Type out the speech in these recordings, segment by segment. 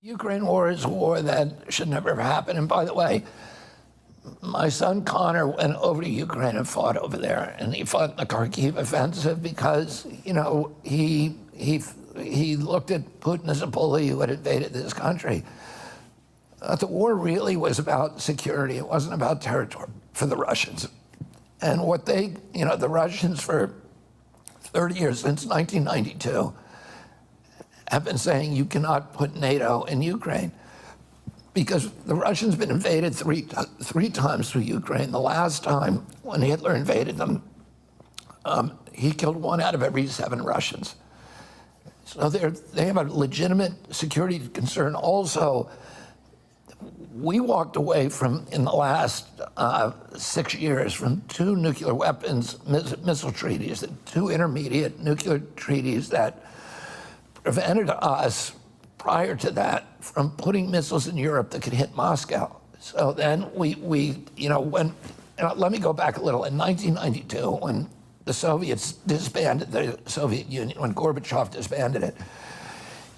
Ukraine war is a war that should never have happened. And by the way, my son Connor went over to Ukraine and fought over there, and he fought in the Kharkiv offensive because, you know, he looked at Putin as a bully who had invaded this country. The war really was about security. It wasn't about territory for the Russians. And what they, you know, the Russians for 30 years, since 1992, have been saying you cannot put NATO in Ukraine because the Russians have been invaded three times through Ukraine. The last time when Hitler invaded them, he killed 1 out of every 7 Russians. So they have a legitimate security concern. Also, we walked away from, in the last 6 years, from 2 nuclear weapons missile treaties, 2 intermediate nuclear treaties that prevented us, prior to that, from putting missiles in Europe that could hit Moscow. So then we you know, let me go back a little. In 1992, when the Soviets disbanded the Soviet Union, when Gorbachev disbanded it,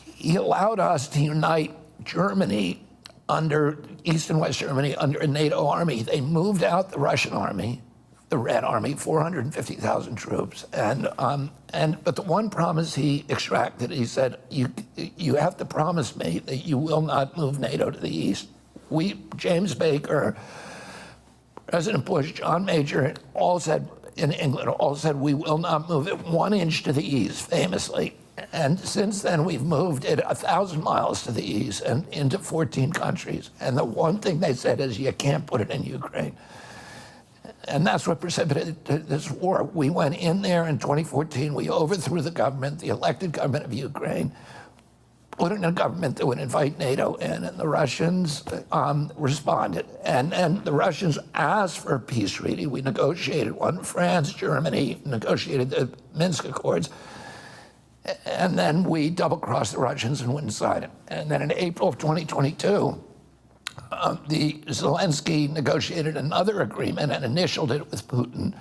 he allowed us to unite Germany under East and West Germany under a NATO army. They moved out the Russian army, the Red Army, 450,000 troops, but the one promise he extracted, he said, you have to promise me that you will not move NATO to the east. James Baker, President Bush, John Major, all said in England, all said we will not move it 1 inch to the east, famously. And since then, we've moved it 1,000 miles to the east and into 14 countries. And the one thing they said is you can't put it in Ukraine. And that's what precipitated this war. We went in there in 2014. We overthrew the government, the elected government of Ukraine, put in a government that would invite NATO in, and the Russians responded. And the Russians asked for a peace treaty. We negotiated one. France, Germany negotiated the Minsk Accords. And then we double-crossed the Russians and wouldn't sign it. And then in April of 2022, Zelensky negotiated another agreement and initialed it with Putin.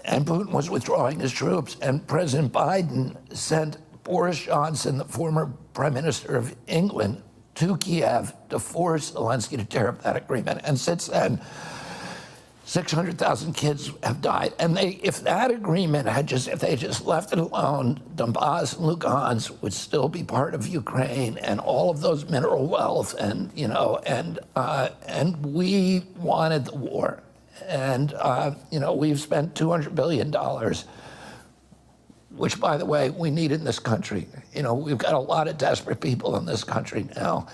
And Putin was withdrawing his troops. And President Biden sent Boris Johnson, the former Prime Minister of England, to Kiev to force Zelensky to tear up that agreement. And since then, 600,000 kids have died. And if that agreement if they just left it alone, Donbass and Lugansk would still be part of Ukraine and all of those mineral wealth, and, you know, and we wanted the war. And, you know, we've spent $200 billion, which, by the way, we need in this country. You know, we've got a lot of desperate people in this country now.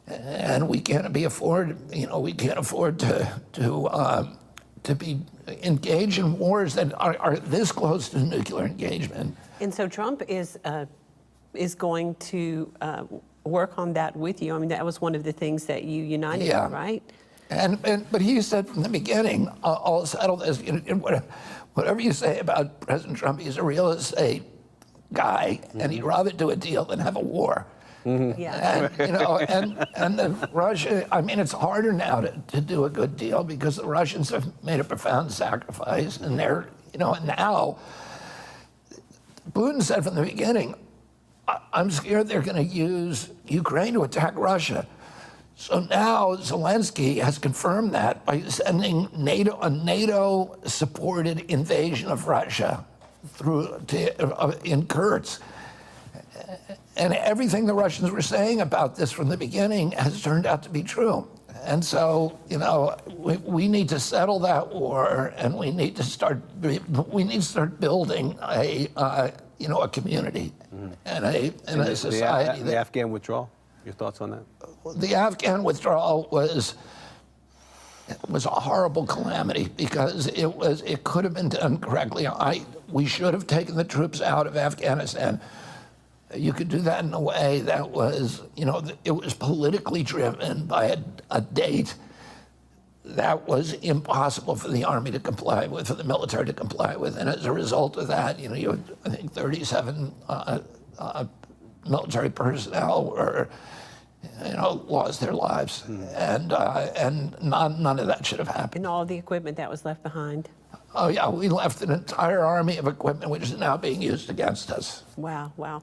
And we can't afford to be engaged in wars that are this close to nuclear engagement. And so Trump is going to work on that with you. I mean, that was one of the things that you united on, right? But he said from the beginning, I'll settle this. Whatever you say about President Trump, he's a real estate guy, and he'd rather do a deal than have a war. Mm-hmm. Yeah. And, you know, and the Russia, I mean, it's harder now to do a good deal because the Russians have made a profound sacrifice, and they're, you know, and now Putin said from the beginning, I'm scared they're going to use Ukraine to attack Russia. So now Zelensky has confirmed that by sending a NATO-supported invasion of Russia in Kursk. And everything the Russians were saying about this from the beginning has turned out to be true. And so, you know, we need to settle that war, and we need to start building a community and a society. The Afghan withdrawal. Your thoughts on that? The Afghan withdrawal was a horrible calamity because it could have been done correctly. We should have taken the troops out of Afghanistan. You could do that in a way that was, you know, it was politically driven by a date that was impossible for the army to comply with, for the military to comply with. And as a result of that, you know, you had, I think, 37 military personnel were, you know, lost their lives. And none of that should have happened. And all the equipment that was left behind. Oh, yeah, we left an entire army of equipment which is now being used against us. Wow, wow.